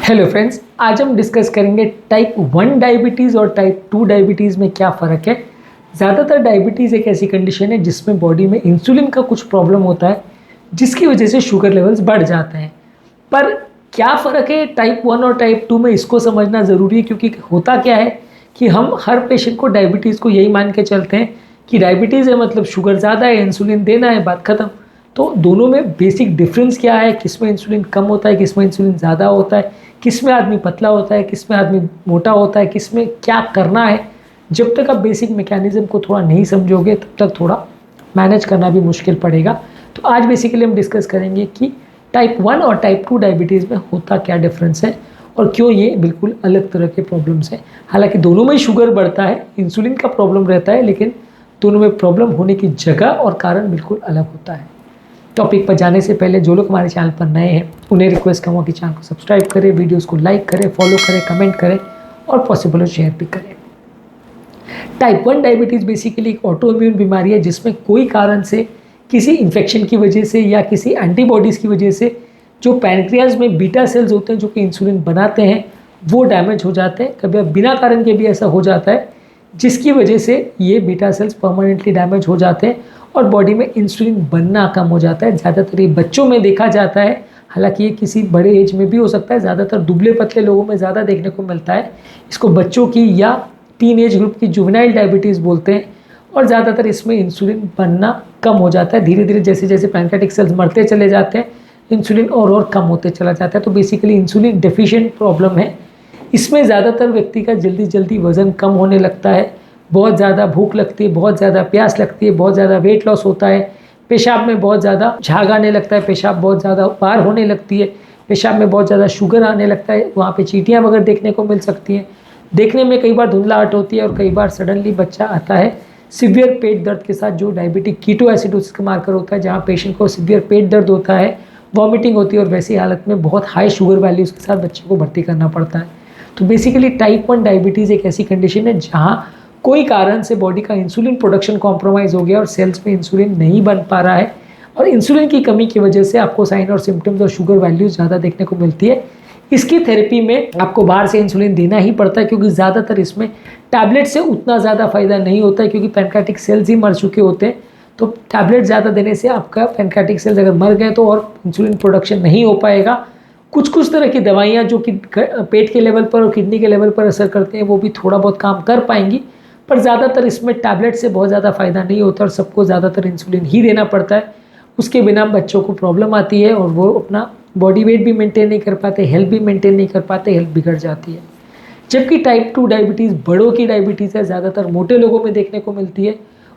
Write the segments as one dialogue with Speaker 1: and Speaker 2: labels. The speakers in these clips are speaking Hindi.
Speaker 1: हेलो फ्रेंड्स, आज हम डिस्कस करेंगे टाइप 1 डायबिटीज़ और टाइप 2 डायबिटीज़ में क्या फ़र्क है। ज़्यादातर डायबिटीज़ एक ऐसी कंडीशन है जिसमें बॉडी में इंसुलिन का कुछ प्रॉब्लम होता है जिसकी वजह से शुगर लेवल्स बढ़ जाते हैं। पर क्या फ़र्क है टाइप 1 और टाइप 2 में, इसको समझना ज़रूरी है, क्योंकि होता क्या है कि हम हर पेशेंट को डायबिटीज़ को यही मान के चलते हैं कि डायबिटीज़ है मतलब शुगर ज़्यादा है, इंसुलिन देना है, बात ख़त्म। तो दोनों में बेसिक डिफरेंस क्या है, किस में इंसुलिन कम होता है, किस में इंसुलिन ज़्यादा होता है, किस में आदमी पतला होता है, किस में आदमी मोटा होता है, किस में क्या करना है। जब तक आप बेसिक मैकेनिज्म को थोड़ा नहीं समझोगे तब तक थोड़ा मैनेज करना भी मुश्किल पड़ेगा। तो आज बेसिकली हम डिस्कस करेंगे कि टाइप 1 और टाइप 2 डायबिटीज़ में होता क्या डिफरेंस है और क्यों ये बिल्कुल अलग तरह के प्रॉब्लम्स हैं। हालांकि दोनों में ही शुगर बढ़ता है, इंसुलिन का प्रॉब्लम रहता है, लेकिन दोनों में प्रॉब्लम होने की जगह और कारण बिल्कुल अलग होता है। टॉपिक पर जाने से पहले जो लोग हमारे चैनल पर नए हैं उन्हें रिक्वेस्ट करूँगा कि चैनल को सब्सक्राइब करें, वीडियोस को लाइक करें, फॉलो करें, कमेंट करें और पॉसिबल हो शेयर भी करें। टाइप 1 डायबिटीज़ बेसिकली एक ऑटो इम्यून बीमारी है जिसमें कोई कारण से, किसी इन्फेक्शन की वजह से या किसी एंटीबॉडीज़ की वजह से जो पैनक्रियाज में बीटा सेल्स होते हैं जो कि इंसुलिन बनाते हैं वो डैमेज हो जाते हैं। कभी बिना कारण के भी ऐसा हो जाता है जिसकी वजह से ये बीटा सेल्स परमानेंटली डैमेज हो जाते हैं और बॉडी में इंसुलिन बनना कम हो जाता है। ज़्यादातर ये बच्चों में देखा जाता है, हालांकि ये किसी बड़े एज में भी हो सकता है। ज़्यादातर दुबले पतले लोगों में ज़्यादा देखने को मिलता है। इसको बच्चों की या टीन एज ग्रुप की जुवेनाइल डायबिटीज़ बोलते हैं और ज़्यादातर इसमें इंसुलिन बनना कम हो जाता है। धीरे धीरे जैसे जैसे पैनक्रियाटिक सेल्स मरते चले जाते हैं इंसुलिन और कम होते चला जाता है। तो बेसिकली इंसुलिन डेफिशिएंट प्रॉब्लम है। इसमें ज़्यादातर व्यक्ति का जल्दी जल्दी वज़न कम होने लगता है, बहुत ज़्यादा भूख लगती है, बहुत ज़्यादा प्यास लगती है, बहुत ज़्यादा वेट लॉस होता है, पेशाब में बहुत ज़्यादा झाग आने लगता है, पेशाब बहुत ज़्यादा बाहर होने लगती है, पेशाब में बहुत ज़्यादा शुगर आने लगता है, वहाँ पे चींटियाँ वगैरह देखने को मिल सकती हैं। देखने में कई बार धुंधलाहट होती है और कई बार सडनली बच्चा आता है सीवियर पेट दर्द के साथ, जो डायबिटिक कीटोएसिडोसिस का मार्कर होता है, जहाँ पेशेंट को सीवियर पेट दर्द होता है, वॉमिटिंग होती है और वैसी हालत में बहुत हाई शुगर वैल्यूज़ के साथ बच्चे को भर्ती करना पड़ता है। तो बेसिकली टाइप 1 डायबिटीज़ एक ऐसी कंडीशन है जहाँ कोई कारण से बॉडी का इंसुलिन प्रोडक्शन कॉम्प्रोमाइज़ हो गया और सेल्स में इंसुलिन नहीं बन पा रहा है और इंसुलिन की कमी की वजह से आपको साइन और सिम्टम्स और शुगर वैल्यूज़ ज़्यादा देखने को मिलती है। इसकी थेरेपी में आपको बाहर से इंसुलिन देना ही पड़ता है, क्योंकि ज़्यादातर इसमें टैबलेट से उतना ज़्यादा फ़ायदा नहीं होता है, क्योंकि पैनक्रियाटिक सेल्स ही मर चुके होते हैं। तो टैबलेट ज़्यादा देने से आपका पैनक्रियाटिक सेल्स अगर मर गए तो और इंसुलिन प्रोडक्शन नहीं हो पाएगा। कुछ तरह की दवाइयाँ जो कि पेट के लेवल पर और किडनी के लेवल पर असर करते हैं वो भी थोड़ा बहुत काम कर पाएंगी, पर ज़्यादातर इसमें टैबलेट से बहुत ज़्यादा फ़ायदा नहीं होता और सबको ज़्यादातर इंसुलिन ही देना पड़ता है। उसके बिना बच्चों को प्रॉब्लम आती है और वो अपना बॉडी वेट भी मेंटेन नहीं कर पाते, हेल्थ भी मेंटेन नहीं कर पाते, हेल्थ बिगड़ जाती है। जबकि टाइप 2 डायबिटीज़ बड़ों की डायबिटीज़ है, ज़्यादातर मोटे लोगों में देखने को मिलती है,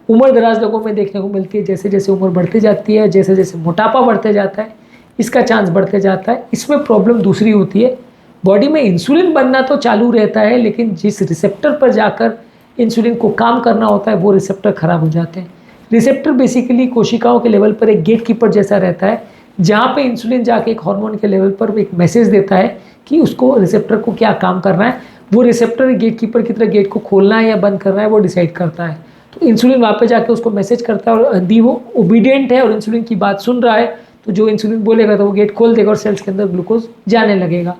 Speaker 1: उम्र दराज लोगों में देखने को मिलती है। जैसे जैसे उम्र बढ़ती जाती है, जैसे जैसे मोटापा बढ़ते जाता है, इसका चांस बढ़ते जाता है। इसमें प्रॉब्लम दूसरी होती है, बॉडी में इंसुलिन बनना तो चालू रहता है, लेकिन जिस रिसेप्टर पर जाकर इंसुलिन को काम करना होता है वो रिसेप्टर ख़राब हो जाते हैं। रिसेप्टर बेसिकली कोशिकाओं के लेवल पर एक गेट कीपर जैसा रहता है, जहाँ पे इंसुलिन जाके एक हार्मोन के लेवल पर एक मैसेज देता है कि उसको रिसेप्टर को क्या काम करना है। वो रिसेप्टर गेट कीपर की तरह गेट को खोलना है या बंद करना है वो डिसाइड करता है। तो इंसुलिन वहाँ पे जाके उसको मैसेज करता है और यदि वो ओबीडियंट है और इंसुलिन की बात सुन रहा है तो जो इंसुलिन बोलेगा तो वो गेट खोल देगा और सेल्स के अंदर ग्लूकोज जाने लगेगा।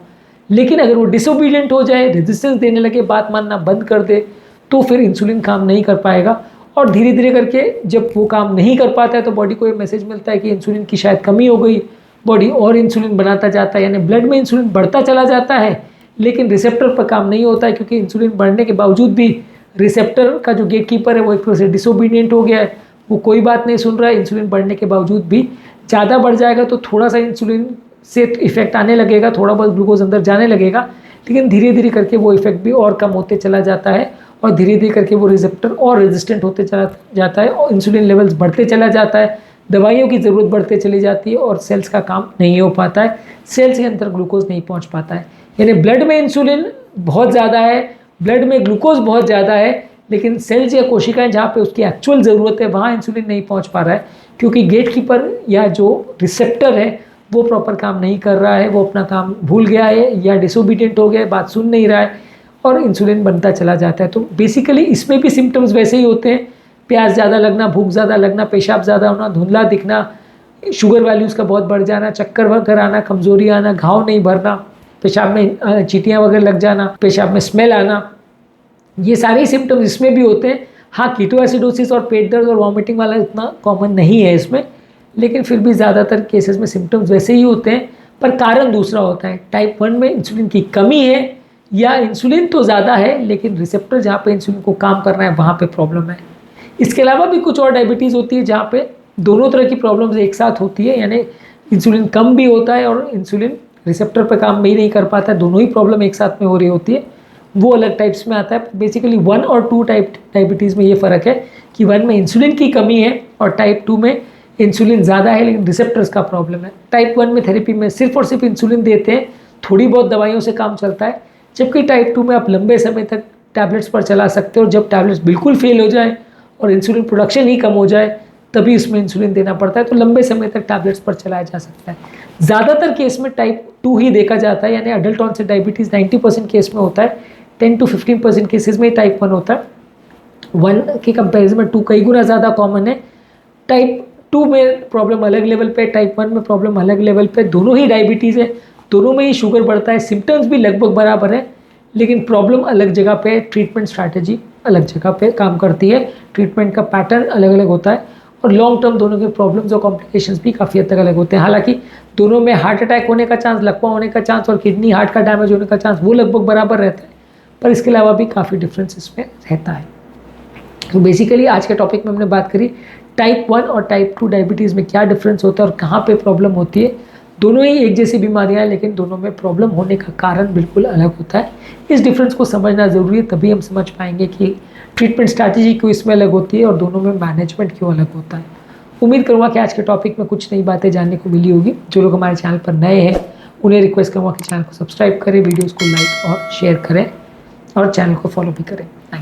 Speaker 1: लेकिन अगर वो डिसोबीडियंट हो जाए, रेजिस्टेंस देने लगे, बात मानना बंद कर दे, तो फिर इंसुलिन काम नहीं कर पाएगा और धीरे धीरे करके जब वो काम नहीं कर पाता है तो बॉडी को ये मैसेज मिलता है कि इंसुलिन की शायद कमी हो गई। बॉडी और इंसुलिन बनाता जाता है, यानी ब्लड में इंसुलिन बढ़ता चला जाता है, लेकिन रिसेप्टर पर काम नहीं होता है, क्योंकि इंसुलिन बढ़ने के बावजूद भी रिसेप्टर का जो गेट कीपर है वो एक तरह से डिसोबीडियंट हो गया है, वो कोई बात नहीं सुन रहा है। इंसुलिन बढ़ने के बावजूद भी ज़्यादा बढ़ जाएगा तो थोड़ा सा इंसुलिन से इफेक्ट आने लगेगा, थोड़ा बहुत ग्लूकोज अंदर जाने लगेगा, लेकिन धीरे धीरे करके वो इफेक्ट भी और कम होते चला जाता है और धीरे धीरे करके वो रिसेप्टर और रेजिस्टेंट होते चला जाता है और इंसुलिन लेवल्स बढ़ते चला जाता है, दवाइयों की ज़रूरत बढ़ते चली जाती है और सेल्स का काम नहीं हो पाता है, सेल्स के अंदर ग्लूकोज नहीं पहुंच पाता है। यानी ब्लड में इंसुलिन बहुत ज़्यादा है, ब्लड में ग्लूकोज बहुत ज़्यादा है, लेकिन सेल्स या कोशिकाएं जहाँ पे उसकी एक्चुअल ज़रूरत है वहाँ इंसुलिन नहीं पहुँच पा रहा है, क्योंकि गेट कीपर या जो रिसेप्टर है वो प्रॉपर काम नहीं कर रहा है, वो अपना काम भूल गया है या डिसोबीडियंट हो गया है, बात सुन नहीं रहा है और इंसुलिन बनता चला जाता है। तो बेसिकली इसमें भी सिम्टम्स वैसे ही होते हैं, प्यास ज़्यादा लगना, भूख ज़्यादा लगना, पेशाब ज़्यादा होना, धुंधला दिखना, शुगर वैल्यूज़ का बहुत बढ़ जाना, चक्कर वगैरह आना, कमज़ोरी आना, घाव नहीं भरना, पेशाब में चींटियाँ वगैरह लग जाना, पेशाब में स्मेल आना, ये सारे सिम्टम्स इसमें भी होते हैं। हाँ, कीटोएसिडोसिस और पेट दर्द और वॉमिटिंग वाला इतना कॉमन नहीं है इसमें, लेकिन फिर भी ज़्यादातर केसेस में सिम्टम्स वैसे ही होते हैं, पर कारण दूसरा होता है। टाइप 1 में इंसुलिन की कमी है या इंसुलिन तो ज़्यादा है लेकिन रिसेप्टर जहाँ पे इंसुलिन को काम करना है वहाँ पे प्रॉब्लम है। इसके अलावा भी कुछ और डायबिटीज़ होती है जहाँ पे दोनों तरह की प्रॉब्लम्स एक साथ होती है, यानी इंसुलिन कम भी होता है और इंसुलिन रिसेप्टर पर काम भी नहीं कर पाता है, दोनों ही प्रॉब्लम एक साथ में हो रही होती है, वो अलग टाइप्स में आता है। बेसिकली 1 और 2 टाइप डायबिटीज़ में ये फ़र्क है कि 1 में इंसुलिन की कमी है और टाइप 2 में इंसुलिन ज़्यादा है लेकिन रिसेप्टर्स का प्रॉब्लम है। टाइप 1 में थेरेपी में सिर्फ और सिर्फ इंसुलिन देते हैं, थोड़ी बहुत दवाइयों से काम चलता है, जबकि टाइप 2 में आप लंबे समय तक टैबलेट्स पर चला सकते हो। जब टैबलेट्स बिल्कुल फेल हो जाए और इंसुलिन प्रोडक्शन ही कम हो जाए तभी इसमें इंसुलिन देना पड़ता है, तो लंबे समय तक टैबलेट्स पर चलाया जा सकता है। ज़्यादातर केस में टाइप 2 ही देखा जाता है, यानी अडल्ट ऑनसेट डायबिटीज़ 90% केस में होता है, 10 to 15% केसेस में टाइप 1 होता है। 1 के कंपेरिजन में 2 कई गुना ज़्यादा कॉमन है। टाइप 2 में प्रॉब्लम अलग लेवल पे, टाइप 1 में प्रॉब्लम अलग लेवल पे, दोनों ही डायबिटीज़ है, दोनों में ही शुगर बढ़ता है, सिम्टम्स भी लगभग बराबर है लेकिन प्रॉब्लम अलग जगह पे, ट्रीटमेंट स्ट्रैटेजी अलग जगह पे काम करती है, ट्रीटमेंट का पैटर्न अलग अलग होता है और लॉन्ग टर्म दोनों के प्रॉब्लम्स और कॉम्प्लिकेशंस भी काफ़ी हद तक अलग होते हैं। हालांकि दोनों में हार्ट अटैक होने का चांस, लकवा होने का चांस और किडनी हार्ट का डैमेज होने का चांस वो लगभग बराबर रहता है, पर इसके अलावा भी काफ़ी डिफरेंस इसमें रहता है। तो बेसिकली आज के टॉपिक में हमने बात करी टाइप 1 और टाइप 2 डायबिटीज़ में क्या डिफरेंस होता है और कहाँ पे प्रॉब्लम होती है। दोनों ही एक जैसी बीमारियां हैं लेकिन दोनों में प्रॉब्लम होने का कारण बिल्कुल अलग होता है। इस डिफरेंस को समझना ज़रूरी है, तभी हम समझ पाएंगे कि ट्रीटमेंट स्ट्रैटेजी क्यों इसमें अलग होती है और दोनों में मैनेजमेंट क्यों अलग होता है। उम्मीद करूँगा कि आज के टॉपिक में कुछ नई बातें जानने को मिली होगी। जो लोग हमारे चैनल पर नए हैं उन्हें रिक्वेस्ट करूँगा कि चैनल को सब्सक्राइब करें, वीडियोज़ को लाइक और शेयर करें और चैनल को फॉलो भी करें। Thank you.